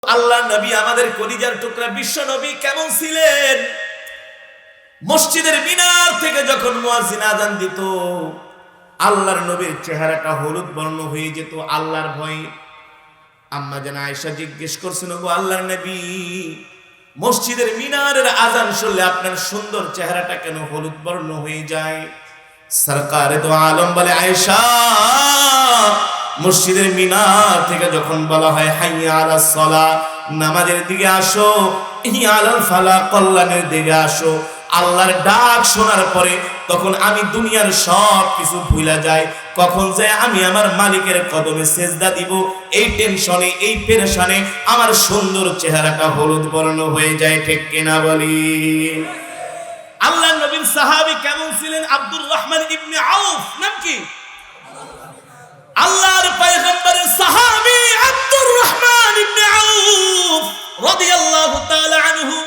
আল্লাহ নবী আমাদের কলিজার টুকরা বিশ্ব নবী কেমন ছিলেন? মসজিদের মিনার থেকে যখন মুয়াজ্জিন আযান দিত, আল্লাহর নবীর চেহারাটা হলুদ বর্ণ হয়ে যেত আল্লাহর ভয়ে। আম্মা জান আয়েশা জিজ্ঞেস করছেন, গো আল্লাহর নবী, মসজিদের মিনারের আযান শুনলে আপনার সুন্দর চেহারাটা কেন হলুদ বর্ণ হয়ে যায়? সরকারে দো আলম বলে, আয়েশা, মসজিদের মিনার থেকে যখন বলা হয় হাইয়া আলাস সালাহ, নামাজের দিকে আসো, হিয়া আলাল ফালাহ, কল্যাণের দিকে আসো, আল্লাহর ডাক শোনার পরে তখন আমি দুনিয়ার সব কিছু ভুলে যাই। কখন যায় আমি আমার মালিকের কদমে সেজদা দিব, এই টেনশনে, এই পেরেশানে আমার সুন্দর চেহারাটা হলুদ বর্ণ হয়ে যায়। ঠিক কিনা বলি? আল্লাহর নবীর সাহাবী কেমন ছিলেন? আব্দুর রহমান ইবনে আউফ নাম কি? আল্লাহর পয়গম্বরের সাহাবী আব্দুর রহমান ইবনে আউফ রাদিয়াল্লাহু তাআলা আনহু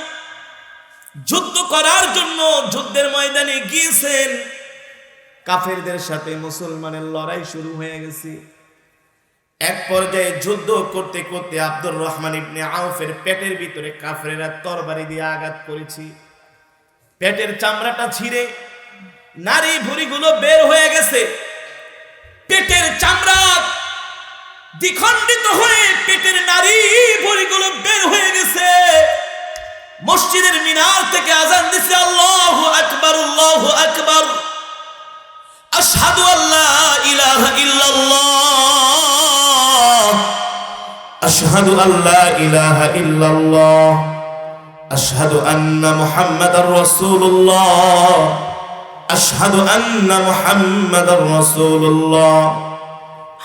যুদ্ধ করার জন্য যুদ্ধের ময়দানে গিয়েছেন। কাফেরদের সাথে মুসলমানের লড়াই শুরু হয়ে গেছে। এক পর্যায়ে যুদ্ধ করতে করতে আব্দুর রহমান ইবনে আউফের পেটের ভিতরে কাফেররা তরবারি দিয়ে আঘাত করেছে। পেটের চামড়াটা ছিঁড়ে নারী ভুঁড়িগুলো বের হয়ে গেছে। পেটের চামড়া দ্বিখণ্ডিত হয়ে পেটের নারী ভুঁড়িগুলো বের হয়ে গেছে। মসজিদের মিনার থেকে আযান দিছে, আল্লাহু আকবার, আল্লাহু আকবার, আশহাদু আল্লা ইলাহা ইল্লাল্লাহ, আশহাদু আল্লা ইলাহা ইল্লাল্লাহ, আশহাদু আন্না মুহাম্মাদার রাসূলুল্লাহ, আশহাদু আন্না মুহাম্মাদার রাসূলুল্লাহ,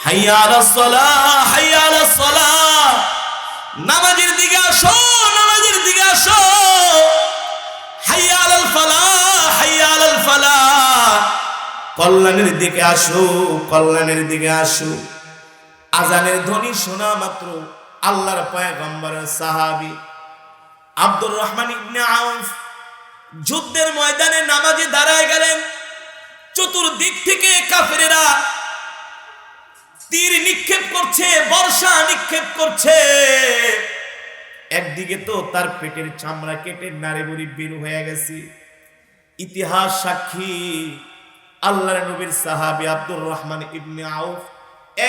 হাইয়া আলাস সালাহ, হাইয়া আলাস সালাহ, নামাজের দিকে আসো, নামাজের দিকে আসো, হাইয়া আলাল ফালাহ, হাইয়া আলাল ফালাহ, কল্যাণের দিকে আসো, কল্যাণের দিকে আসো। আযানের ধ্বনি শোনা মাত্র আল্লাহর পয়গম্বরের সাহাবী আব্দুর রহমান ইবনে আউফ যুদ্ধের ময়দানে নামাজে দাঁড়ায় গেলেন। চতুর্দিক থেকে কাফেরেরা তীর নিক্ষেপ করছে, বর্ষা নিক্ষেপ করছে। একদিকে তো তার পেটের চামড়া কেটে নাড়িভুড়ি বের হয়ে গেছে। ইতিহাস সাক্ষী, আল্লাহর নবীর সাহাবী আব্দুর রহমান ইবনে আউফ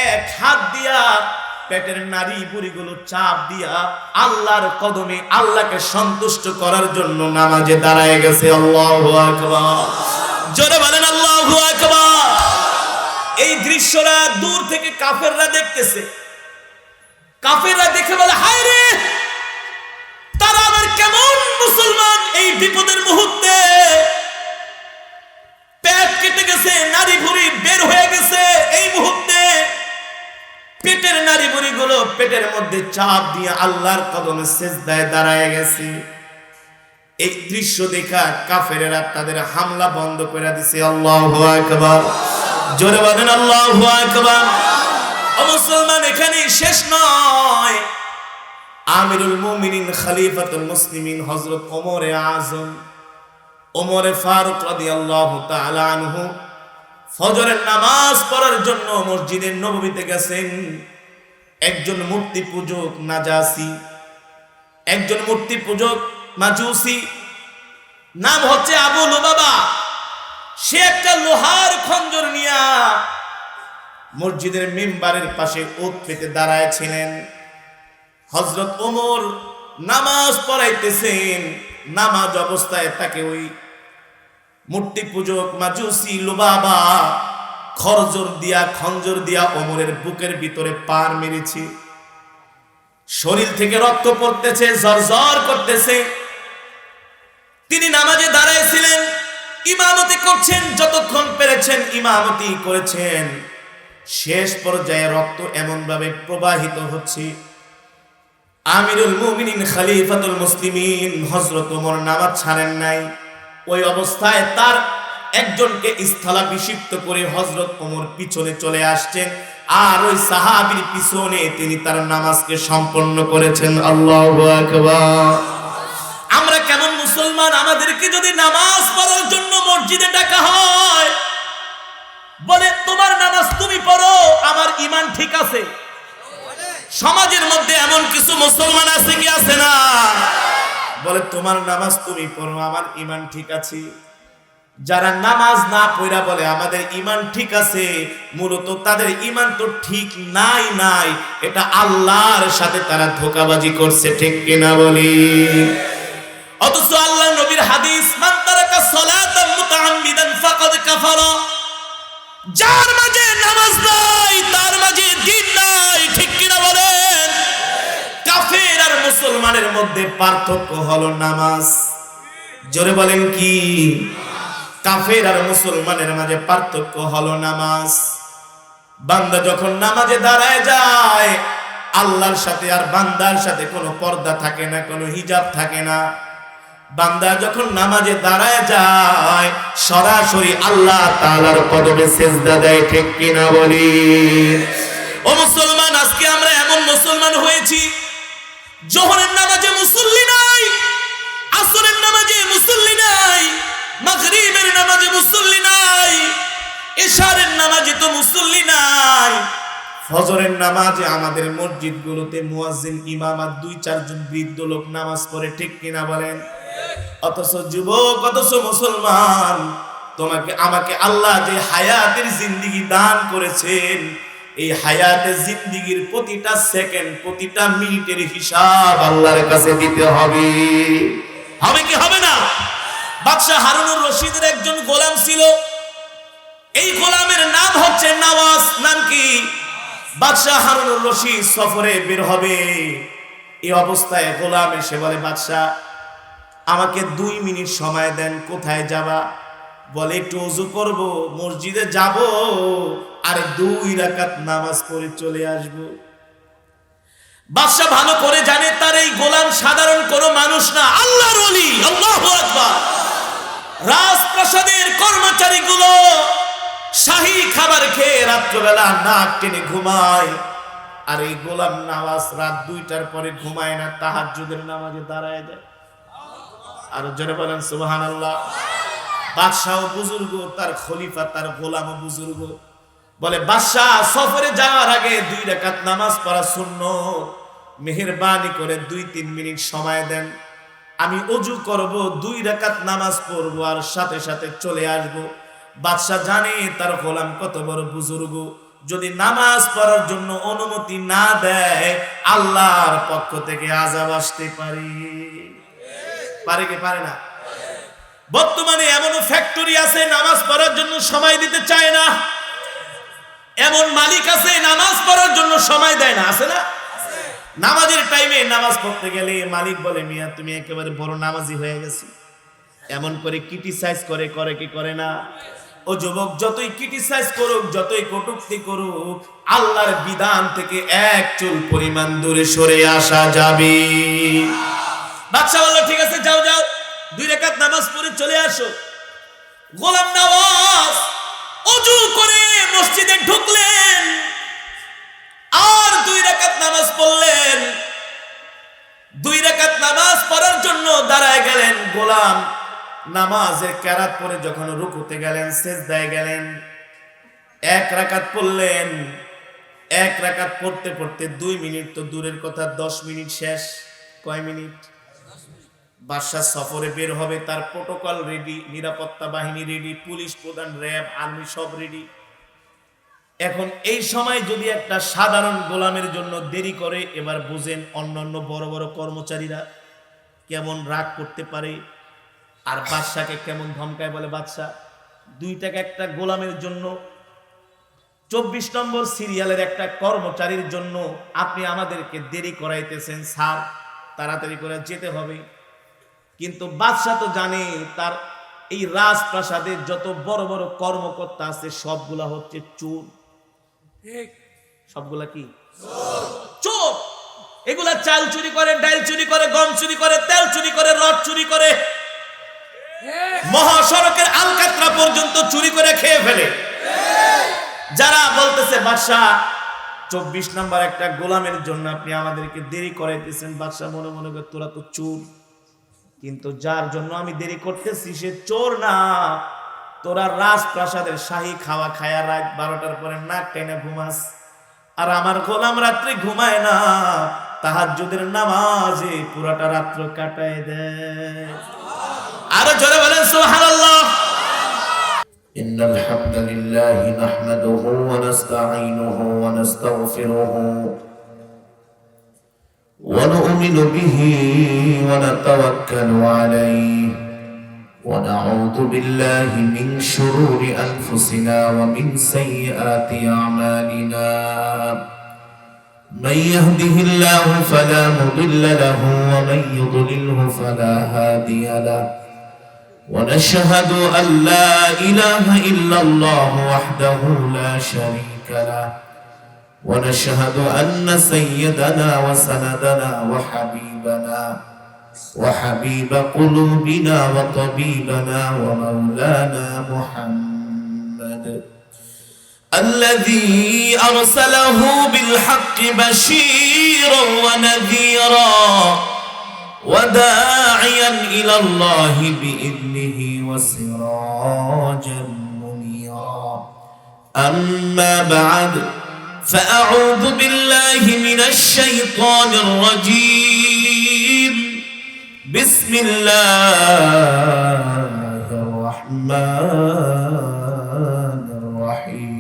এক হাত দিয়া পেটের নারী বুড়িগুলো চাপ দিয়া আল্লাহর কদমে আল্লাহকে সন্তুষ্ট করার জন্য নামাজে দাঁড়ায় গেছে। আল্লাহু আকবার, জোরে বলেন আল্লাহু আকবার। এই দৃশ্যটা দূর থেকে কাফেররা দেখতেছে। কাফেররা দেখে বলে, হায় রে, তারা আবার কেমন মুসলমান! এই বিপদের মুহূর্তে পেট কেটে গেছে, নারী ভুঁড়ি বের হয়ে গেছে, এই মুহূর্তে পেটের নারী ভুঁড়িগুলো পেটের মধ্যে চাপ দিয়ে আল্লাহর কদমে সেজদায় দাঁড়ায় গেছে। এই দৃশ্য দেখা কাফেরেরা তাদের হামলা বন্ধ করে দিছে। আল্লাহু আকবার, জোরে বলেন আল্লাহু আকবার। ও মুসলমান, এখানে শেষ নয়। আমিরুল মুমিনিন, খলিফাতুল মুসলিমিন হযরত ওমরে আযম, ওমরে ফারুক রাদিয়াল্লাহু তাআলা আনহু ফজরের নামাজ পড়ার জন্য মসজিদের নববীতে গেছেন। একজন মূর্তি পূজক নাজাসি, একজন মূর্তি পূজক মাজুসি, নাম হচ্ছে আবু লুবাবা। সে একটা লোহার খঞ্জর নিয়া মসজিদের মিম্বারের পাশে ওত পেতে দাঁড়ায় ছিলেন। হযরত ওমর নামাজ পড়াইতেছেন। নামাজ অবস্থায় তাকে ওই মূর্তি পূজক মাজুসি লুবাবা খঞ্জর দিয়া ওমরের বুকের ভিতরে পার মেরেছে। শরীর থেকে রক্ত পড়তেছে, ঝরঝর করতেছে। তিনি নামাজে দাঁড়াইছিলেন, ইমামতি করছেন, যতক্ষণ পেরেছেন ইমামতি করেছেন। শেষ পর্যায়ে রক্ত এমন ভাবে প্রবাহিত হচ্ছে, আমিরুল মুমিনিন খলিফাতুল মুসলিমিন হযরত ওমর নামাজ ছাড়েন নাই। ওই অবস্থায় তার একজনকে স্থলাভিষিক্ত করে হযরত ওমর পিছনে চলে আসছেন, আর ওই সাহাবীর পিছনে তিনি তার নামাজকে সম্পন্ন করেছেন। আল্লাহু আকবার। আমরা কেমন মুসলমান? আমাদেরকে যদি নামাজ পড়ার জন্য মসজিদে ডাকা হয়, বলে তোমার নামাজ তুমি পড়ো, আমার ঈমান ঠিক আছে, সমাজের মধ্যে এমন কিছু মুসলমান আছে কি আছে না, বলে তোমার নামাজ তুমি পড়ো, আমার ঈমান ঠিক আছে। যারা নামাজ না পড়া বলে আমাদের ঈমান ঠিক আছে, মূলত তাদের ঈমান তো ঠিক নাই, এটা আল্লাহর সাথে তারা ধোঁকাবাজি করছে, ঠিক কিনা বলি। অথচ আল্লাহর নবীর হাদিস, মান তারাকা সালাতান মুতাআম্মিদান ফাকাদ কাফারা, যার মাঝে নামাজ নাই তার মাঝে দ্বীন নাই, ঠিক কিনা বলেন। কাফের আর মুসলমানের মধ্যে পার্থক্য হলো নামাজ। জোরে বলেন কি? কাফের আর মুসলমানের মাঝে পার্থক্য হলো নামাজ। বান্দা যখন নামাজে দাঁড়ায় যায়, আল্লাহর সাথে আর বান্দার সাথে কোনো পর্দা থাকে না, কোনো হিজাব থাকে না। বান্দা যখন নামাজে দাঁড়ায় যায়, সরাসরি আল্লাহ তাআলার কদমে সিজদা দেয়, ঠিক কিনা বলি। ও মুসলমান, আজকে আমরা এমন মুসলমান হয়েছি, জোহরের নামাজে মুসল্লি নাই, আসরের নামাজে মুসল্লি নাই, মাগরিবের নামাজে মুসল্লি নাই, ইশারের নামাজে তো মুসল্লি নাই, ফজরের নামাজে আমাদের মসজিদগুলোতে মুয়াজ্জিন ইমাম আর 2-4 জন বৃদ্ধ লোক নামাজ পড়ে, ঠিক কিনা বলেন। অথচ যুবক, অথচ মুসলমান, তোমাকে আমাকে আল্লাহ যে হায়াতের জিন্দেগি দান করেছেন, এই হায়াতের জিন্দেগির প্রতিটা সেকেন্ড, প্রতিটা মিনিটের হিসাব আল্লাহর কাছে দিতে হবে। হবে কি হবে না? বাদশাহ হারুনুর রশিদের একজন গোলাম ছিল, এই গোলামের নাম হচ্ছে নওয়াজ। নাম কি? বাদশাহ হারুনুর রশিদ সফরে বের হবে, এই অবস্থায় গোলাম এসে বলে, বাদশাহ আমাকে 2 মিনিট সময় দেন। কোথায় যাবা? বলে একটু ওযু করব, মসজিদে যাব, আর 2 রাকাত নামাজ পড়ে চলে আসব। বাদশা ভালো করে জানে তার এই গোলাম সাধারণ কোনো মানুষ না, আল্লাহর ওলি। আল্লাহু আকবার। রাজপ্রাসাদের কর্মচারীগুলো শাহী খাবার খেয়ে রাত্রবেলা নাক টেনে ঘুমায়, আর এই গোলাম নওয়াজ রাত 2টার পরে ঘুমায় না, তাহাজ্জুদের নামাজে দাঁড়ায় যায়। আর জোরে বলেন সুবহানাল্লাহ। বাদশাহ বুজুর্গ, তার খলিফা, তার গোলামও বুজুর্গ। বলে, বাদশাহ সফরে যাওয়ার আগে 2 রাকাত নামাজ পড়া সুন্নত, মেহেরবানি করে 2-3 মিনিট সময় দেন, আমি ওযু করব, 2 রাকাত নামাজ পড়ব, আর সাথে সাথে চলে আসব। বাদশাহ জানে তার গোলাম কত বড় বুজুর্গ, যদি নামাজ পড়ার জন্য অনুমতি না দেয়, আল্লাহর পক্ষ থেকে আযাব আসতে পারে। পারে কি পারে না? বর্তমানে এমন ফ্যাক্টরি আছে নামাজ পড়ার জন্য সময় দিতে চায় না, এমন মালিক আছে নামাজ পড়ার জন্য সময় দেয় না, আছে না? নামাজের টাইমে নামাজ পড়তে গেলে মালিক বলে, মিয়া তুমি একেবারে বড় নামাজি হয়ে গেছো, এমন করে ক্রিটিসাইজ করে কি করে না? ও যুবক, যতই ক্রিটিসাইজ করুক, যতই কটূক্তি করুক, আল্লাহর বিধান থেকে 1 চুল পরিমাণ দূরে সরে আসা যাবে। বাদশা বলল, ঠিক আছে, যাও 2 রাকাত নামাজ পড়ে চলে আসো। গোলাম নওয়াজ ওযু করে মসজিদে ঢুকলেন, আর 2 রাকাত নামাজ পড়লেন। 2 রাকাত নামাজ পড়ার জন্য দাঁড়ায় গেলেন। গোলাম নামাজের কেরাত পড়ে যখন রুকুতে গেলেন, সিজদায় গেলেন, 1 রাকাত পড়লেন। 1 রাকাত পড়তে পড়তে 2 মিনিট তো দূরের কথা, 10 মিনিট শেষ। কয় মিনিট? বাদশা সফরে বের হবে, তার প্রোটোকল রেডি, নিরাপত্তা বাহিনী রেডি, পুলিশ প্রধান, র্যাব, আর্মি সব রেডি। এখন এই সময় যদি একটা সাধারণ গোলামের জন্য দেরি করে, এবার বুঝেন অন্যান্য বড় বড় কর্মচারীরা কেমন রাগ করতে পারে, আর বাদশাকে কেমন ধমকায়। বলে, বাদশা 2 টাকা একটা গোলামের জন্য, 24 নম্বর সিরিয়ালের একটা কর্মচারীর জন্য আপনি আমাদেরকে দেরি করাইতেছেন, স্যার তাড়াতাড়ি করে যেতে হবে। কিন্তু বাদশা তো জানে তার এই রাজপ্রাসাদের যত বড় বড় কর্মকর্তা আছে সবগুলা হচ্ছে চোর। সবগুলা কি? চোর। এগুলা চাল চুরি করে, ডাল চুরি করে, গম চুরি করে, তেল চুরি করে, রড চুরি করে, মহাসড়কের আলকাতরা পর্যন্ত চুরি করে খেয়ে ফেলে। যারা বলতেছে, বাদশা 24 নম্বর একটা গোলামের জন্য আপনি আমাদেরকে দেরি করাইতেছেন, বাদশা মনে মনে করে, তোরা তো চোর, কিন্তু যার জন্য আমি দেরি করতেছি সে চোর না। তোরা রাজপ্রাসাদের শাহী খাওয়া খায়া রাত 12টার পরে নাক টেনে ঘুমাস, আর আমার গোলাম রাত্রে ঘুমায় না, তাহাজ্জুদের নামাজে পুরাটা রাত্র কাটায় দেয়। আরো জোরে বলেন সুবহানাল্লাহ। ইন্নাল হামদালিল্লাহি নাহমাদুহু ওয়া নাস্তাঈনুহু ওয়া নাস্তাগফিরুহু ওয়া নু'মিনু বিহি ওয়া নাতাওয়াক্কালু আলাইহি ওয়া নাউযু বিল্লাহি মিন শুরুরি আনফুসিনা ওয়া মিন সাইয়্যাতি আ'মালিনা। من يهده الله فلا مضل له ومن يضلله فلا هادي له ونشهد أن لا إله إلا الله وحده لا شريك له ونشهد أن سيدنا وسندنا وحبيبنا وحبيب قلوبنا وطبيبنا ومولانا محمد الذي أرسله بالحق بشيرا ونذيرا وداعيا إلى الله بإذنه وسراجا منيرا. أما بعد فأعوذ بالله من الشيطان الرجيم. بسم الله الرحمن الرحيم.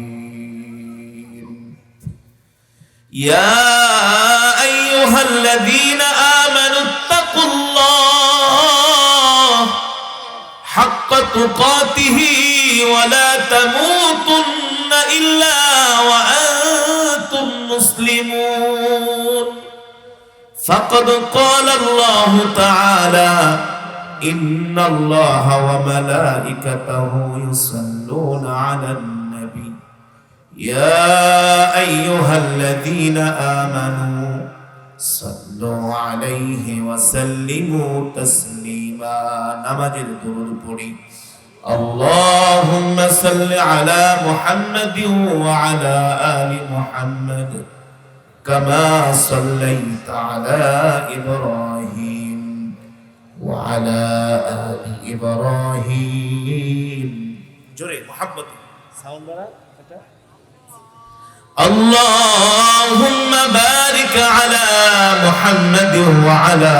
يا أيها الذين آمنوا اتقوا الله حق تقاته ولا تموتن إلا وأنتم مسلمون. فقد قال الله تعالى إن الله وملائكته يصلون على النبي يا أيها الذين آمنوا صلوا عليه وسلموا تسليما. نماজের দুরূদ পড়ি। اللهم صل على محمد وعلى آل محمد كما صليت على إبراهيم وعلى آل إبراهيم. জোরে محبت সাউন্ড বাড়া। اللهم بارك على محمد وعلى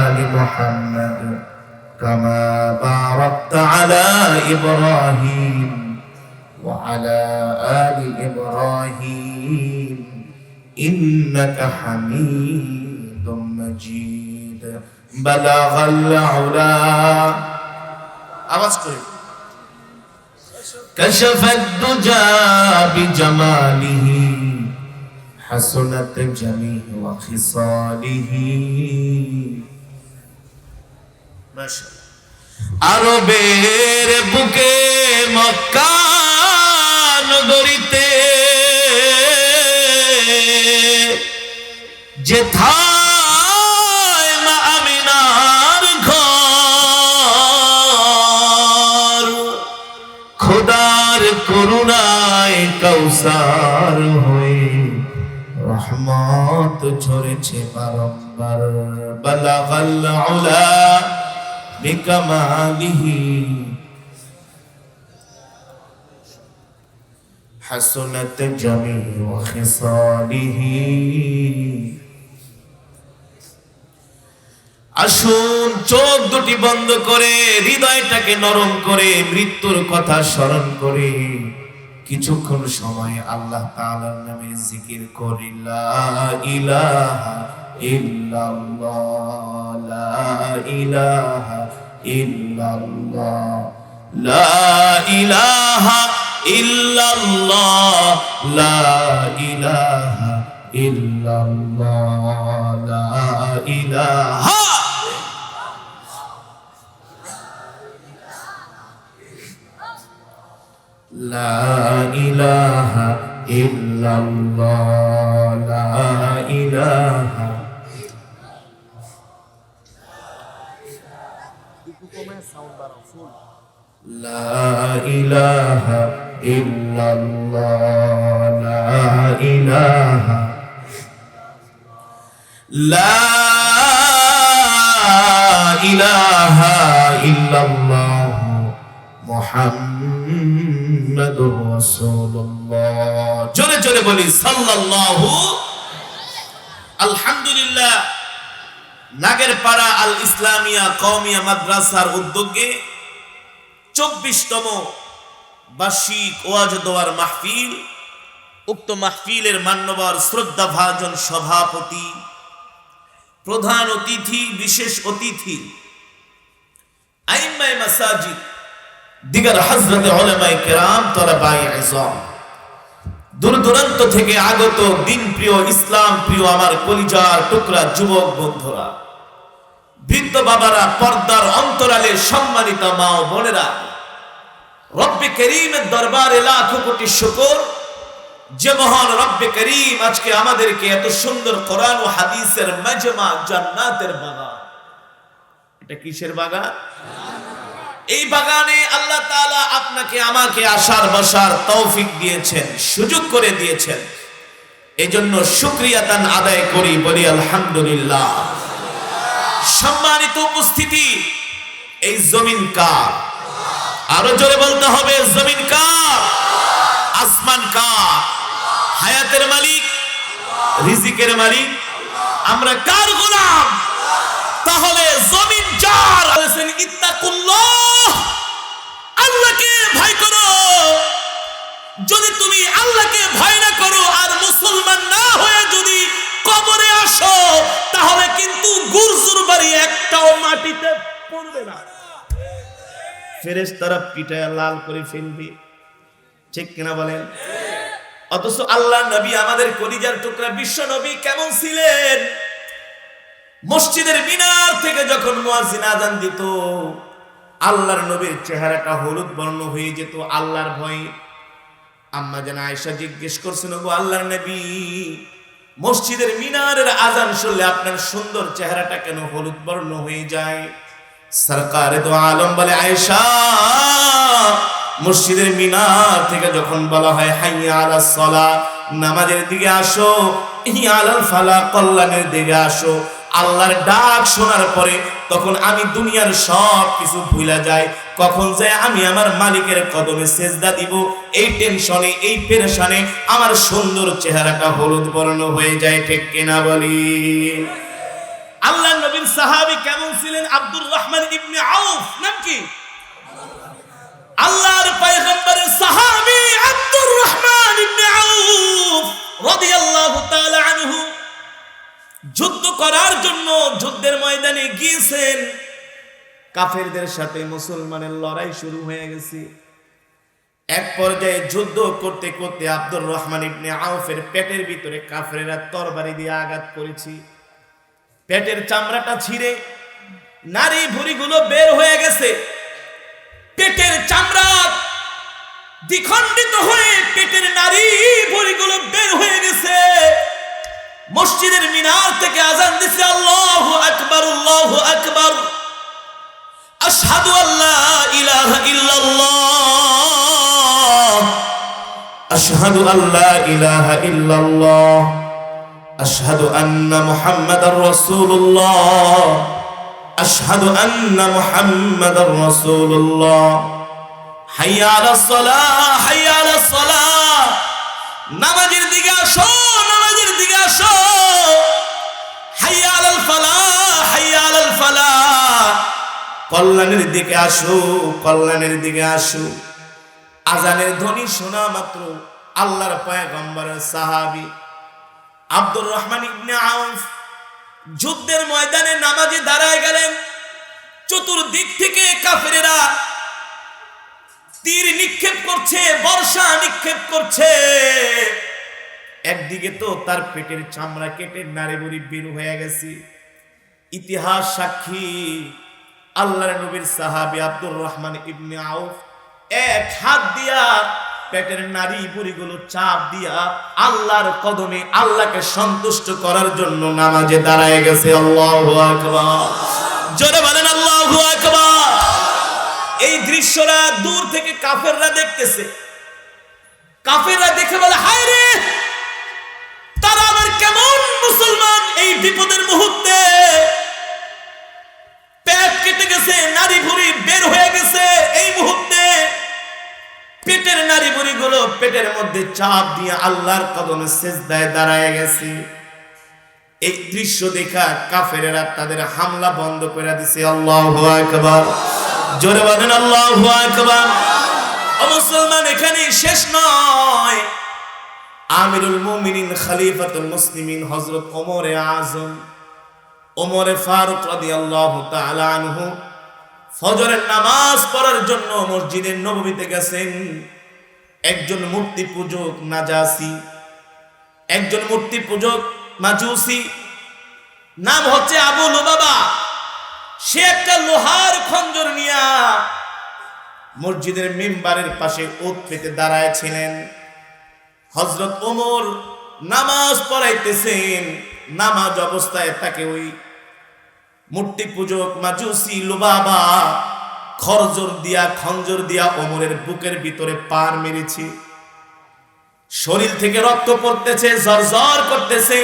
آل محمد كما باركت على إبراهيم وعلى آل إبراهيم إنك حميد مجيد. بلغ العلا كشف الدجى بجماله حسنت جميع وخصاله. আরবের বুকে মক্কা নগরীতে যেথায় মা আমিনার ঘর, খোদার করুণায় কাউসার হয়ে রহমত ঝরেছে বারংবার। বালাগাল উলা বিকামালিহি হাসনাত জামিউ খিসালিহি। আসুন চোখ দুটি বন্ধ করে হৃদয়টাকে নরম করে মৃত্যুর কথা স্মরণ করে কিছুক্ষণ সময় আল্লাহ তাআলার নামে জিকির করি। লা ইলাহা ইল্লাল্লাহ, লা ইলাহা ইল্লাল্লাহ, লা ইলাহা ইল্লাল্লাহ, লা ইলাহা ইল্লাল্লাহ, লা ইলাহা لا إله إلا الله، لا إله لا إله إلا الله، لا إله لا إله إلا الله محمد মুহাম্মাদুর রাসূলুল্লাহ। জোরে জোরে বলি সাল্লাল্লাহু। আলহামদুলিল্লাহ, নাগেরপাড়া আল ইসলামিয়া কওমিয়া মাদ্রাসার উদ্যোগে 24তম বার্ষিক ওয়াজ দোয়ার মাহফিল। উক্ত মাহফিলের মান্যবর শ্রদ্ধাভাজন সভাপতি, প্রধান অতিথি, বিশেষ অতিথি, আইম্মায়ে মাসাজিদ, দিগার হযরতে উলামায়ে কেরাম, তলাবায়ে ইলম, দূর দূরান্ত থেকে আগত দিন প্রিয়, ইসলাম প্রিয় আমার কলিজার টুকরা যুবক বন্ধুরা, বৃদ্ধ বাবারা, পর্দার অন্তরালে সম্মানিত মা ও বোনেরা, রব্বে করিমের দরবারে লাখো কোটি শুকর, যে মহান রব্বে করিম আজকে আমাদেরকে এত সুন্দর কোরআন ও হাদিসের মাজমা, জান্নাতের বাগান। এটা কিসের বাগান? এই বাগানে আল্লাহ তাআলা আপনাকে আমাকে আসার বসার তৌফিক দিয়েছেন, সুযোগ করে দিয়েছেন। এজন্য শুকরিয়াতান আদায় করি, বলি আলহামদুলিল্লাহ। সম্মানিত উপস্থিতি, এই জমিন কার? আরো জোরে বলতে হবে, জমিন কার? আসমান কার? হায়াতের মালিক, রিজিকের মালিক, আমরা কার গোলাম? তাহলে জমিন যার, বলেছেন ইত্তাকুল্লাহ, আল্লাহকে ভয় করো। যদি তুমি আল্লাহকে ভয় না করো আর মুসলমান না হয়ে যদি কবরে আসো, তাহলে কিন্তু গুরজুর বাড়ি একটাও মাটিতে পড়বে না, ফেরেশতারা পিটায় লাল করে ফেলবে। ঠিক কিনা বলেন? অথচ আল্লাহ নবী, আমাদের কলিজার টুকরা বিশ্ব নবী কেমন ছিলেন? মসজিদের মিনার থেকে যখন মুয়াজ্জিন আযান দিত, আল্লাহর নবীর চেহারাটা হলুদ বর্ণ হয়ে যেত আল্লাহর ভয়ে। আম্মা জান আয়েশা জিজ্ঞেস করছেন, গো আল্লাহর নবী, মসজিদের মিনারের আযান শুনলে আপনার সুন্দর চেহারাটা কেন হলুদ বর্ণ হয়ে যায়? সরকারে দো আলম বলে, আয়েশা, মসজিদের মিনার থেকে যখন বলা হয় হাইয়া আলাস সালাহ, নামাজের দিকে আসো, হিয়া আলাল ফালাহ, কল্যাণের দিকে আসো, আল্লাহর ডাক শোনার পরে তখন আমি দুনিয়ার সব কিছু ভুলে যাই। কখন যায় আমি আমার মালিকের কদমে সেজদা দিব, এই টেনশনে, এই পেরেশানে আমার সুন্দর চেহারাটা হলুদ বর্ণ হয়ে যায়। ঠিক কিনা বলি? আল্লাহ নবীর সাহাবী কেমন ছিলেন? আব্দুর রহমান ইবনে আউফ, নাম কি? আল্লাহর পয়গম্বরের সাহাবী আব্দুর রহমান ইবনে আউফ রাদিয়াল্লাহু তাআলা আনহু যুদ্ধ করার জন্য যুদ্ধের ময়দানে গিয়েছেন। কাফেরদের সাথে মুসলমানের লড়াই শুরু হয়ে গেছে। এক পর্যায়ে যুদ্ধ করতে করতে আব্দুর রহমান ইবনে আউফের পেটের ভিতরে কাফেররা তরবারি দিয়ে আঘাত করেছে। পেটের চামড়াটা ছিঁড়ে নারী ভুঁড়িগুলো বের হয়ে গেছে। পেটের চামড়া দ্বিখণ্ডিত হয়ে পেটের নারী ভুঁড়িগুলো বের হয়ে গেছে। মসজিদের মিনার থেকে আযান দিছে, আল্লাহু আকবার, আল্লাহু আকবার, আশহাদু আল্লা ইলাহা ইল্লাল্লাহ, আশহাদু আল্লা ইলাহা ইল্লাল্লাহ, আশহাদু আন্না মুহাম্মাদার রাসূলুল্লাহ, আশহাদু আন্না মুহাম্মাদার রাসূলুল্লাহ, হাইয়া আলাস সালাহ, হাইয়া আলাস সালাহ, নামাজের দিকে আসো, নামাজের দিকে আসো, হাইয়া আলাল ফালাহ, হাইয়া আলাল ফালাহ, কল্যাণের দিকে আসো, কল্যাণের দিকে আসো। আযানের ধ্বনি শোনা মাত্র আল্লাহর পয়গম্বরের সাহাবী আব্দুর রহমান ইবনে আউফ যুদ্ধের ময়দানে নামাজে দাঁড়ায় গেলেন। চতুর্দিক থেকে কাফেরেরা তীর নিক্ষেপ করছে, বর্ষা নিক্ষেপ করছে। একদিকে তো তার পেটের চামড়া কেটে নাড়িভুড়ি বের হয়ে গেছে। ইতিহাস সাক্ষী, আল্লাহর নবীর সাহাবী আব্দুর রহমান ইবনে আউফ এক হাত দিয়া পেটের নারী বুড়িগুলো চাপ দিয়া আল্লাহর কদমে আল্লাহকে সন্তুষ্ট করার জন্য নামাজে দাঁড়ায় গেছে। আল্লাহু আকবার, জোরে বলেন আল্লাহু আকবার। এই দৃশ্যটা দূর থেকে কাফেররা দেখতেছে। কাফেররা দেখে বলে, হায় রে, তারা আবার কেমন মুসলমান! এই বিপদের মুহূর্তে পেট কেটে গেছে, নারী ভুঁড়ি বের হয়ে গেছে, এই মুহূর্তে পেটের নারী পেটের মধ্যে চাপ দিয়ে আল্লাহর কদমে সিজদায় দাঁড়ায় গেছে। এই দৃশ্য দেখা কাফেরেরা তাদের হামলা বন্ধ করে দিছে। আল্লাহু আকবার, জোরে বলেন আল্লাহু আকবার। ও মুসলমান, এখানে শেষ নয়। আমিরুল মুমিনিন খলিফাতুল মুসলিমিন হযরত ওমরে আযম ওমরে ফারুক রাদিয়াল্লাহু তাআলা আনহু ফজরের নামাজ পড়ার জন্য মসজিদে নববীতে গেছেন। একজন মূর্তি পূজক নাজাসি, একজন মূর্তি পূজক মাজুসি, নাম হচ্ছে আবু লুবাবা। সে একটা লোহার খঞ্জর নিয়া মসজিদের মিম্বারের পাশে ওত পেতে দাঁড়ায় ছিলেন। হযরত ওমর নামাজ পড়াইতেছেন। নামাজ অবস্থায় তাকে ওই মূর্তি পূজক মাজুসি লুবাবা খঞ্জর দিয়া ওমরের বুকের ভিতরে পার মেরেছে। শরীর থেকে রক্ত পড়তেছে, ঝরঝর করতেছে।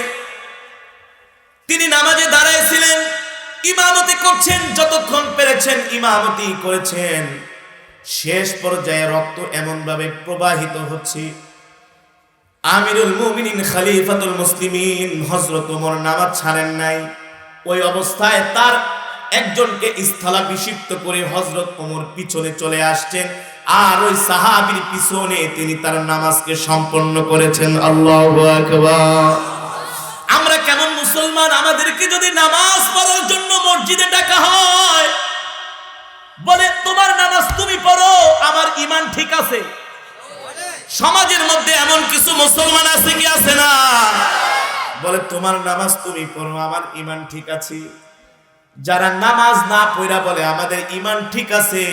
তিনি নামাজে দাঁড়াইছিলেন, ইমামতি করছেন, যতক্ষণ পেরেছেন ইমামতি করেছেন। শেষ পর্যায়ে রক্ত এমন ভাবে প্রবাহিত হচ্ছে, আমিরুল মুমিনিন খলিফাতুল মুসলিমিন হযরত ওমর নামাজ ছাড়েন নাই। ওই অবস্থায় তার একজনকে স্থলাভিষিক্ত করে হযরত ওমর পিছনে চলে আসছেন, আর ওই সাহাবীর পিছনে তিনি তার নামাজকে সম্পন্ন করেছেন। আল্লাহু আকবার। আমরা কেমন মুসলমান? আমাদেরকে যদি নামাজ পড়ার জন্য মসজিদে ডাকা হয়, বলে তোমার নামাজ তুমি পড়ো, আমার ঈমান ঠিক আছে। সমাজের মধ্যে এমন কিছু মুসলমান আছে কি আছে না? বলে তোমার নামাজ তুমি পড়ো, আমার ঈমান ঠিক আছে। যারা নামাজ না পড়া বলে আমাদের ঈমান ঠিক আছে,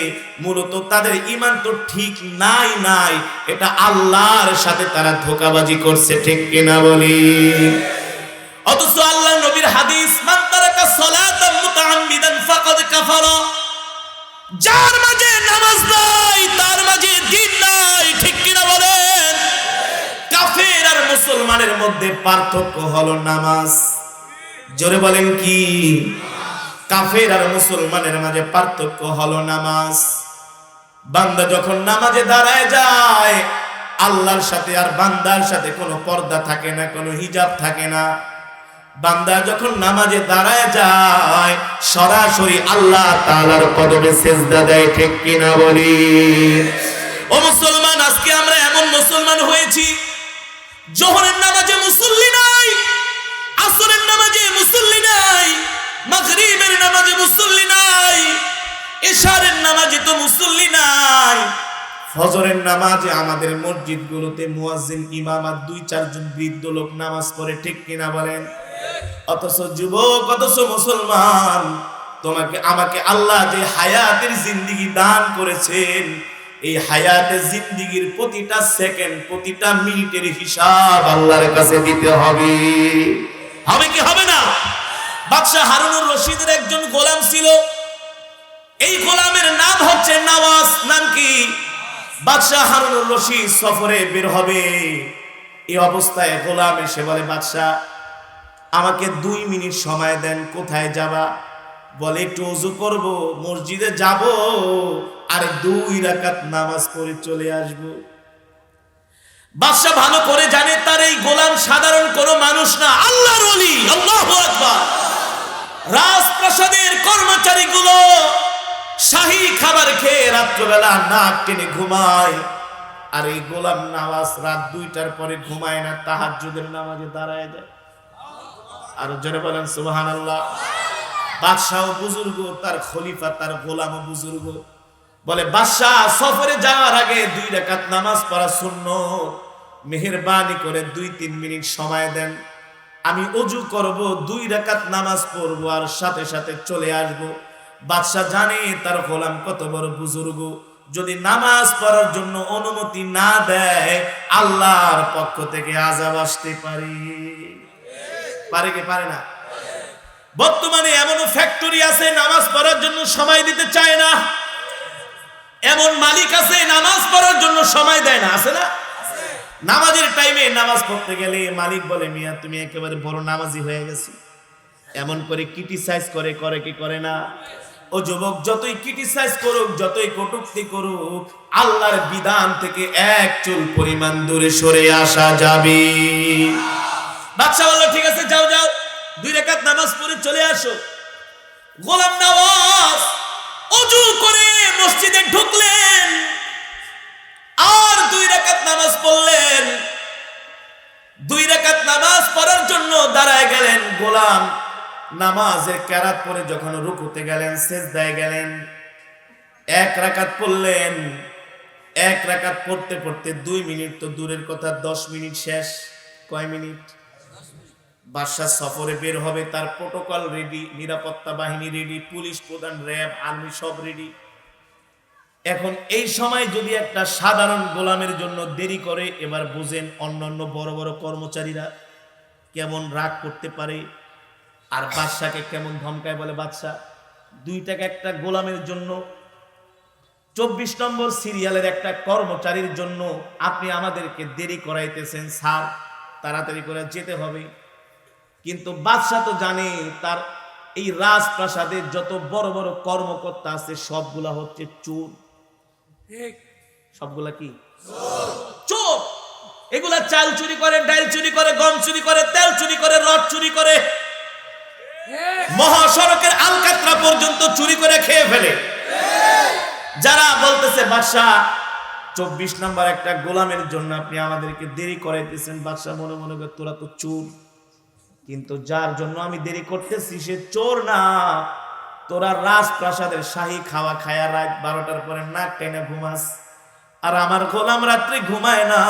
মূলত তাদের ঈমান তো ঠিক নাই। এটা আল্লাহর সাথে তারা ধোঁকাবাজি করছে, ঠিক কিনা বলি? অথচ আল্লাহ নবীর হাদিস, মান তারাকা সালাতান মুতাআম্মিদান ফাকাদ কাফারা। যার মাঝে নামাজ নাই তার মাঝে দ্বীন নাই, ঠিক কিনা বলেন? কাফের আর মুসলমানের মধ্যে পার্থক্য হলো নামাজ। জোরে বলেন কি? কাফের আর মুসলমানের মাঝে পার্থক্য হলো নামাজ। বান্দা যখন নামাজে দাঁড়ায় যায়, আল্লাহর সাথে আর বান্দার সাথে কোনো পর্দা থাকে না, কোনো হিজাব থাকে না। বান্দা যখন নামাজে দাঁড়ায় যায়, সরাসরি আল্লাহ তাআলার কদমে সিজদা দেয়, ঠিক কিনা বলি? ও মুসলমান, আজকে আমরা এমন মুসলমান হয়েছি, যোহরের নামাজে মুসল্লি নাই, আসরের নামাজে মুসল্লি নাই, মাগরিবের নামাজে মুসল্লি নাই, ইশারের নামাজে তো মুসল্লি নাই। ফজরের নামাজে আমাদের মসজিদগুলোতে মুয়াজ্জিন ইমাম আর 2-4 জন বৃদ্ধ লোক নামাজ পড়ে, ঠিক কিনা বলেন? অথচ যুবক, অথচ মুসলমান, তোমাকে আমাকে আল্লাহ যে হায়াতের জিন্দেগি দান করেছেন, এই হায়াতের জিন্দেগির প্রতিটা সেকেন্ড, প্রতিটা মিনিটের হিসাব আল্লাহর কাছে দিতে হবে। হবে কি হবে না? বাদশা হারুনুর রশিদের একজন গোলাম ছিল। এই গোলামের নাম হচ্ছে নওয়াজ। নাম কি? বাদশা হারুনুর রশিদ সফরে বের হবে। এই অবস্থায় গোলাম এসে বলে, বাদশা আমাকে 2 মিনিট সময় দেন। কোথায় যাবা? বলে একটু ওযু করব, মসজিদে যাব, আর 2 রাকাত নামাজ পড়ে চলে আসব। বাদশা ভালো করে জানে তার এই গোলাম সাধারণ কোনো মানুষ না, আল্লাহর ওলি। আল্লাহু আকবার। রাজপ্রাসাদের কর্মচারীগুলো শাহী খাবার খেয়ে রাত্রবেলা নাক টেনে ঘুমায়, আর এই গোলাম নওয়াজ রাত 2টার পরে ঘুমায় না, তাহাজ্জুদের নামাজে দাঁড়ায় যায়। আর জোরে বলেন সুবহানাল্লাহ। বাদশাহ বুজুর্গ, তার খলিফা, তার গোলামও বুজুর্গ। বলে, বাদশাহ সফরে যাওয়ার আগে 2 রাকাত নামাজ পড়া সুন্নত, মেহেরবানি করে 2-3 মিনিট সময় দেন। আমি ওযু করব, 2 রাকাত নামাজ পড়ব, আর সাথে সাথে চলে আসব। বাদশাহ জানে তার গোলাম কত বড় বুজুর্গ, যদি নামাজ পড়ার জন্য অনুমতি না দেয়, আল্লাহর পক্ষ থেকে আযাব আসতে পারে। পারে কি পারে না? বর্তমানে এমনও ফ্যাক্টরি আছে নামাজ পড়ার জন্য সময় দিতে চায় না, এমন মালিক আছে নামাজ পড়ার জন্য সময় দেয় না, আছে না? নামাজের টাইমে নামাজ পড়তে গেলে মালিক বলে, মিয়া তুমি একেবারে বড় নামাজি হয়ে গেছো। এমন করে ক্রিটিসাইজ করে কি করে না? ও যুবক, যতই ক্রিটিসাইজ করুক, যতই কটূক্তি করুক, আল্লাহর বিধান থেকে এক চুল পরিমাণ দূরে সরে আসা যাবে। বাদশা বলল, ঠিক আছে, যাও যাও, 2 রাকাত নামাজ পড়ে চলে আসো। গোলাম নওয়াজ ওযু করে মসজিদে ঢুকলেন আর 2 রাকাত নামাজ পড়লেন। 2 রাকাত নামাজ পড়ার জন্য দাঁড়ায় গেলেন। গোলাম নামাজের কেরাত পড়ে যখন রুকুতে গেলেন, সিজদায় গেলেন, 1 রাকাত পড়লেন। 1 রাকাত পড়তে পড়তে 2 মিনিট তো দূরের কথা, 10 মিনিট শেষ। কয় মিনিট? বাদশা সফরে বের হবে, তার প্রোটোকল রেডি, নিরাপত্তা বাহিনী রেডি, পুলিশ প্রধান, র‍্যাব, আর্মি সব রেডি। এখন এই সময় যদি একটা সাধারণ গোলামের জন্য দেরি করে, এবার বুঝেন অন্যান্য বড় বড় কর্মচারীরা কেমন রাগ করতে পারে আর বাদশাকে কেমন ধমকায়। বলে, বাদশা 2 টাকা একটা গোলামের জন্য, 24 নম্বর সিরিয়ালের একটা কর্মচারীর জন্য আপনি আমাদেরকে দেরি করাইতেছেন, স্যার তাড়াতাড়ি করে যেতে হবে। কিন্তু বাদশা তো জানে তার এই রাজপ্রাসাদের যত বড় বড় কর্মকর্তা আছে সবগুলা হচ্ছে চোর। সবগুলা কি? চোর। এগুলা চাল চুরি করে, ডাল চুরি করে, গম চুরি করে, তেল চুরি করে, রড চুরি করে, মহাসড়কের আলকাতরা পর্যন্ত চুরি করে খেয়ে ফেলে। যারা বলতেছে বাদশা 24 নম্বর একটা গোলামের জন্য আপনি আমাদেরকে দেরি করাইতেছেন, বাদশা মনে মনে করে তোরা তো চোর, কিন্তু যার জন্য আমি দেরি করতেছি সে চোর না। তোরা রাজপ্রাসাদের শাহী খাওয়া খায়া রাত 12টার পরে নাক টেনে ঘুমাস, আর আমার গোলাম রাত্রে ঘুমায় না,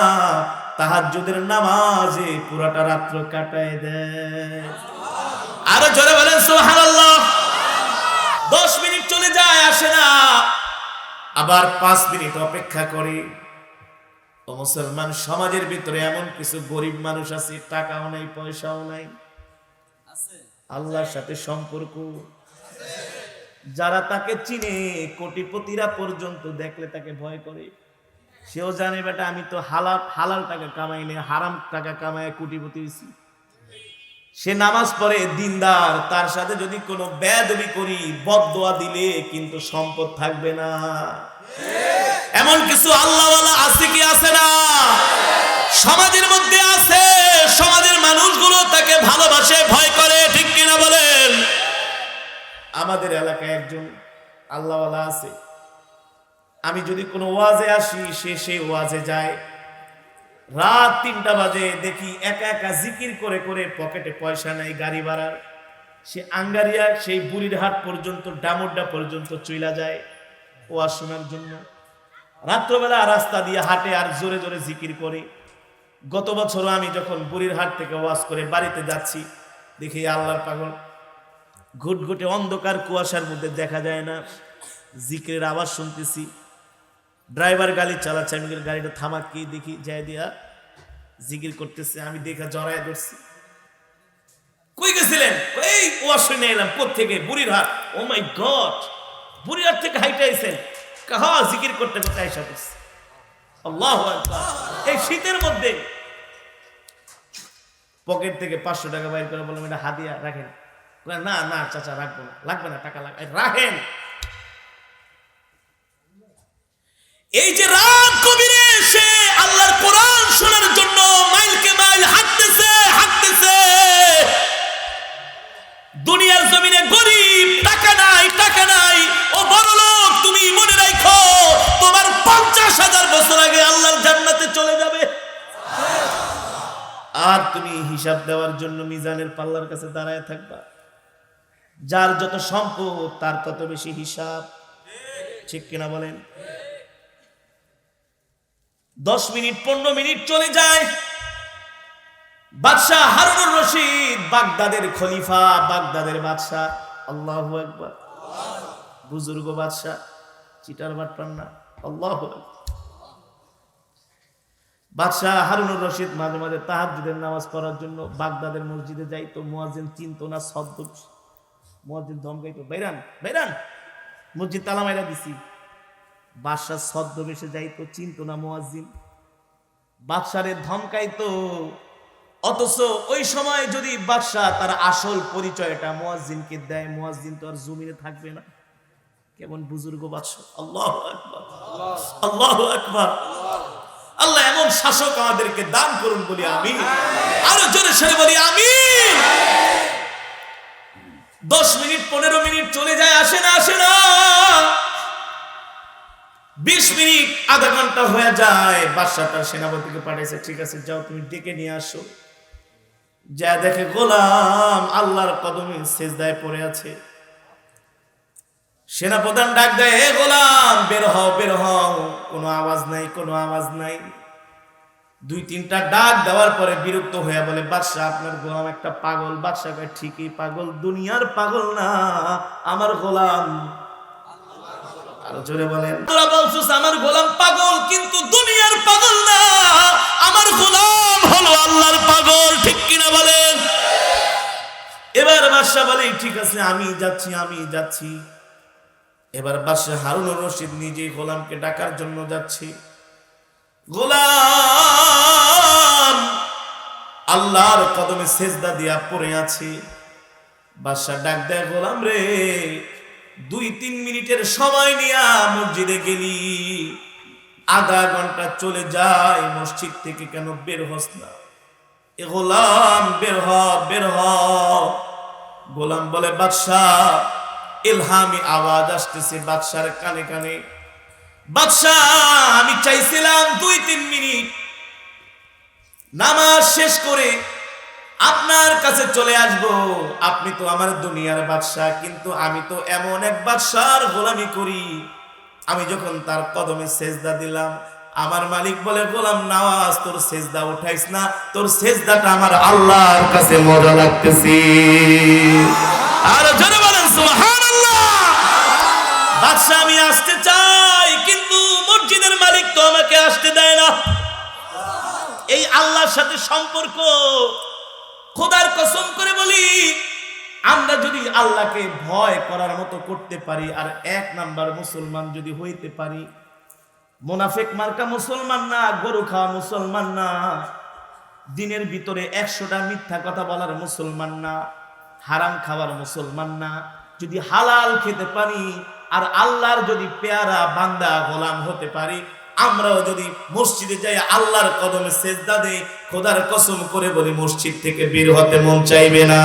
তাহাজ্জুদের নামাজে পুরাটা রাত্র কাটায় দেয়। আরো জোরে বলেন সুবহানাল্লাহ। 10 মিনিট চলে যায়, আসে না, আবার 5 মিনিট অপেক্ষা করে। ও মুসলমান সমাজের ভিতরে এমন কিছু গরিব মানুষ আছে, টাকাও নাই, পয়সাও নাই, আল্লাহর সাথে সম্পর্ক, যারা তাকে চিনে, কোটিপতিরা পর্যন্ত দেখলে তাকে ভয় করে। সেও জানে বেটা আমি তো হালাল টাকা কামাই না, হারাম টাকা কামায় কোটিপতি হইছি। সে নামাজ পড়ে, দিনদার, তার সাথে যদি কোনো বেয়াদবি করি, বদদোয়া দিলে কিন্তু সম্পদ থাকবে না। এমন কিছু আল্লাহওয়ালা আছে কি আছে না? সমাজের মধ্যে আছে। সমাজের মানুষগুলো তাকে ভালোবাসে, ভয় করে, ঠিক কিনা বলেন? আমাদের এলাকায় একজন আল্লাহওয়ালা আছে। আমি যদি কোনো ওয়াজে আসি, সে ওয়াজে যায়। রাত 3টা বাজে, দেখি একা একা জিকির করে করে, পকেটে পয়সা নাই গাড়ি ভাড়ার, সে আঙ্গারিয়া সেই বুড়িরহাট পর্যন্ত, ডামুড্ডা পর্যন্ত চইলা যায় ওয়াজ শোনার জন্য। রাত্রবেলা রাস্তা দিয়ে হাঁটে আর জোরে জোরে জিকির করে। গত বছরও আমি যখন বুড়িরহাট থেকে ওয়াজ করে বাড়িতে যাচ্ছি, দেখি আল্লাহর পাগল, ঘুটঘুটে অন্ধকার কুয়াশার মধ্যে দেখা যায় না, জিকিরের আওয়াজ শুনতেছি। ড্রাইভার গাড়ি চালাচ্ছে, আমি গাড়িটা থামাকি, দেখি যাই দিয়া জিকির করতেছে। আমি দেখা জড়ায় ধরছি। কই গেছিলেন? এই ওয়াজ শুনে এলাম। কোত্থেকে? বুড়িরহাট। ও মাই গড, বুড়িরহাট থেকে হাইটে আইছেন? কাহা জিকির করতে করতে আইসা করছে। আল্লাহু আকবার। এই শীতের মধ্যে পকেট থেকে 500 টাকা বাইর করে বললাম এটা হাদিয়া, রাখেন। না না চাচা রাখবো না, লাগবে না, টাকা লাগবে, রাখেন। এই যে রাত কবিরে সে আল্লাহর কোরআন শোনার জন্য মাইলকে মাইল হাঁটতেছে হাঁটতেছে। দুনিয়ার জমিনে গরিব, টাকা নাই, টাকা নাই। ও বড় লোক, তুমি মনে রাখো তোমার 50,000 বছর আগে আল্লাহর জান্নাতে চলে যাবে। আর তুমি হিসাব দেওয়ার জন্য মিজানের পাল্লার কাছে দাঁড়ায় থাকবা। যার যত সম্পদ তার তত বেশি হিসাব, ঠিক কিনা বলেন? 10 মিনিট 15 মিনিট চলে যায়। বাদশাহ হারুনুর রশিদ, বাগদাদের খলিফা, বাগদাদের বাদশাহ, আল্লাহু আকবার, বুজুর্গ বাদশাহ, চিটার বাটপার না, আল্লাহু আকবার। বাদশাহ হারুনুর রশিদ মাঝে মাঝে তাহাজ্জুদের নামাজ পড়ার জন্য বাগদাদের মসজিদে যাইতো। মুয়াজ্জিন চিনতো না, শব্দ মুয়াজ্জিন ধমকাইতো, বাইরান বাইরান, মসজিদ তালা মাইরা দিছি। বাদশাহ ছদ্মবেশে যাইতো, চিনতো না মুয়াজ্জিন, বাদশারে ধমকাইতো। অথচ ওই সময় যদি বাদশাহ তার আসল পরিচয়টা মুয়াজ্জিনকে দেয়, মুয়াজ্জিন তো আর জমিনে থাকবে না, কেমন বুজুর্গ বাদশা। আল্লাহু আকবার, আল্লাহু আকবার। আল্লাহ এমন শাসক আমাদেরকে দান করুন বলি আমিন। আরো জোরে সরে বলি আমিন। 10 মিনিট 15 মিনিট চলে যায়, আসে না 20 মিনিট আধা ঘন্টা হয়ে যায়। বাদশা তার সেনাপতিকে পাঠিয়েছে, ঠিক আছে যাও তুমি ডেকে নিয়ে আসো। যা দেখে গোলাম আল্লাহর কদমে সেজদায় পড়ে আছে। সেনাপ্রধান ডাক দেয়, হে গোলাম বের হও বের হও। কোনো আওয়াজ নাই, কোনো আওয়াজ নাই। 2-3টা ডাক দেওয়ার পরে বিরক্ত হয়ে বলে, বাদশা আপনার গোলাম একটা পাগল। বাদশা কয়, ঠিকই পাগল, দুনিয়ার পাগল না, আমার গোলাম। আরো জোরে বলেন। তোরা বলছিস আমার গোলাম পাগল, কিন্তু দুনিয়ার পাগল না, আমার গোলাম হলো আল্লাহর পাগল। ঠিক কিনা বলেন? এবার বাদশা বলে, ঠিক আছে আমি যাচ্ছি, আমি যাচ্ছি। এবার বাদশা হারুনুর রশিদ নিজে গোলামকে ডাকার জন্য যাচ্ছে। গোলাম আল্লাহর কদমে সেজদা দিয়া পড়ে আছে। বাদশা ডাক দেয়, গোলাম রে 2-3 মিনিটের সময় নিয়া মসজিদে গেলি, আধা ঘন্টা চলে যায়, মসজিদ থেকে কেন বের হস না? এ গোলাম বের হ বের হ। গোলাম বলে, বাদশা ইলহামি আওয়াজ আসতেছে বাদশার কানে কানে। বাদশা আমি চাইছিলাম 2-3 মিনিট নামাজ শেষ করে আপনার কাছে চলে আসব, আপনি তো আমার দুনিয়ার বাদশা, কিন্তু আমি তো এমন এক বাদশার গোলামি করি। আমি যখন তার কদমে সেজদা দিলাম, আমার মালিক বলে, গোলাম নামাজ তোর সেজদা উঠাইস না, তোর সেজদাটা আমার আল্লাহর কাছে মজা লাগতেছে। আর জোরে বলেন সুবহানাল্লাহ। বাদশা আমি আসতে চাই, কিন্তু মসজিদের মালিক তো আমাকে আসতে দেয় না। এই আল্লাহর সাথে সম্পর্ক। খোদার কসম করে বলি, আমরা যদি আল্লাহকে ভয় করার মতো করতে পারি, আর 1 নাম্বার মুসলমান যদি হইতে পারি, মুনাফিক মার্কা মুসলমান না, গরু খাওয়া মুসলমান না, দিনের ভিতরে 100টা মিথ্যা কথা বলার মুসলমান না, হারাম খাওয়ার মুসলমান না, যদি হালাল খেতে পারি, আর আল্লাহর যদি পেয়ারা বান্দা গোলাম হতে পারি, আমরাও যদি মসজিদে যাই আল্লাহর কদমে সেজদা দেই, খোদার কসম করে বলি মসজিদ থেকে বের হতে মন চাইবে না।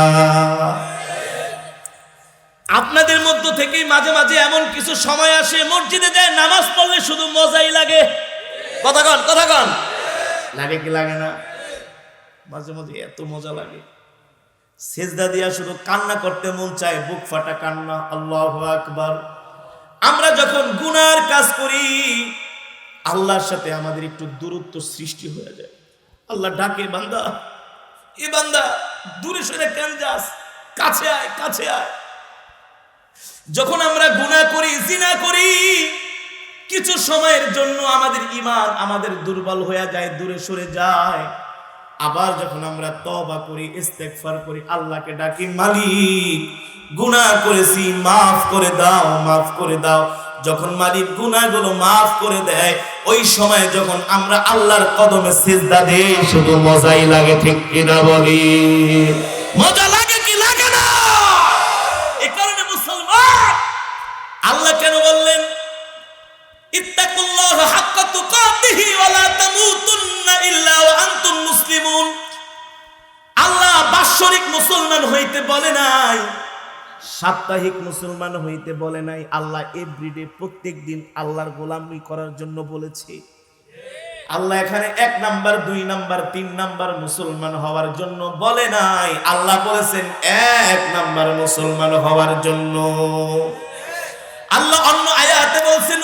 আপনাদের মধ্য থেকে মাঝে মাঝে এমন কিছু সময় আসে, মসজিদে যায় নামাজ পড়লে শুধু মজাই লাগে। কথা কন কথা কন, লাগে কি লাগে না? মাঝে মাঝে এত মজা লাগে, সেজদা দিয়া শুধু কান্না করতে মন চায়, বুক ফাটা কান্না। আল্লাহু আকবার। আমরা যখন গুনার কাজ করি, আল্লাহর সাথে আমাদের একটু দূরত্ব সৃষ্টি হয়ে যায়। আল্লাহ ডাকে, বান্দা এ বান্দা দূরে সরে কেন যাস, কাছে আয় কাছে আয়। যখন আমরা গুনাহ করি, জিনা করি, কিছু সময়ের জন্য আমাদের ঈমান আমাদের দুর্বল হয়ে যায়, দূরে সরে যায়। আবার যখন আমরা তওবা করি, ইস্তেগফার করি, আল্লাহকে ডাকি, মালিক গুনাহ করেছি মাফ করে দাও, মাফ করে দাও। যখন মালিক গুনাহগুলো মাফ করে দেয়, ওই সময় যখন আমরা আল্লাহর কদমে সিজদা দেই, শুধু মজাই লাগে। ঠিক কিনা বলি? মজা লাগে কি লাগে না? এই কারণে মুসলমান, আল্লাহ কেন বললেন ইত্তাকুল্লাহ হাক্কা তুকাতিহি ওয়া লা তামুতুন্না ইল্লা ওয়া আনতুম মুসলিমুন। আল্লাহ বাৎসরিক মুসলমান হইতে বলে নাই, সাপ্তাহিক মুসলমান হইতে বলে নাই। আল্লাহ এভরিডে, প্রত্যেক দিন আল্লাহর গোলামি করার জন্য বলেছে। আল্লাহ এখানে 1 নাম্বার 2 নাম্বার 3 নাম্বার মুসলমান হওয়ার জন্য বলে নাই। আল্লাহ বলেছেন 1 নাম্বার মুসলমান হওয়ার জন্য। আল্লাহ অন্য আয়াতে বলছেন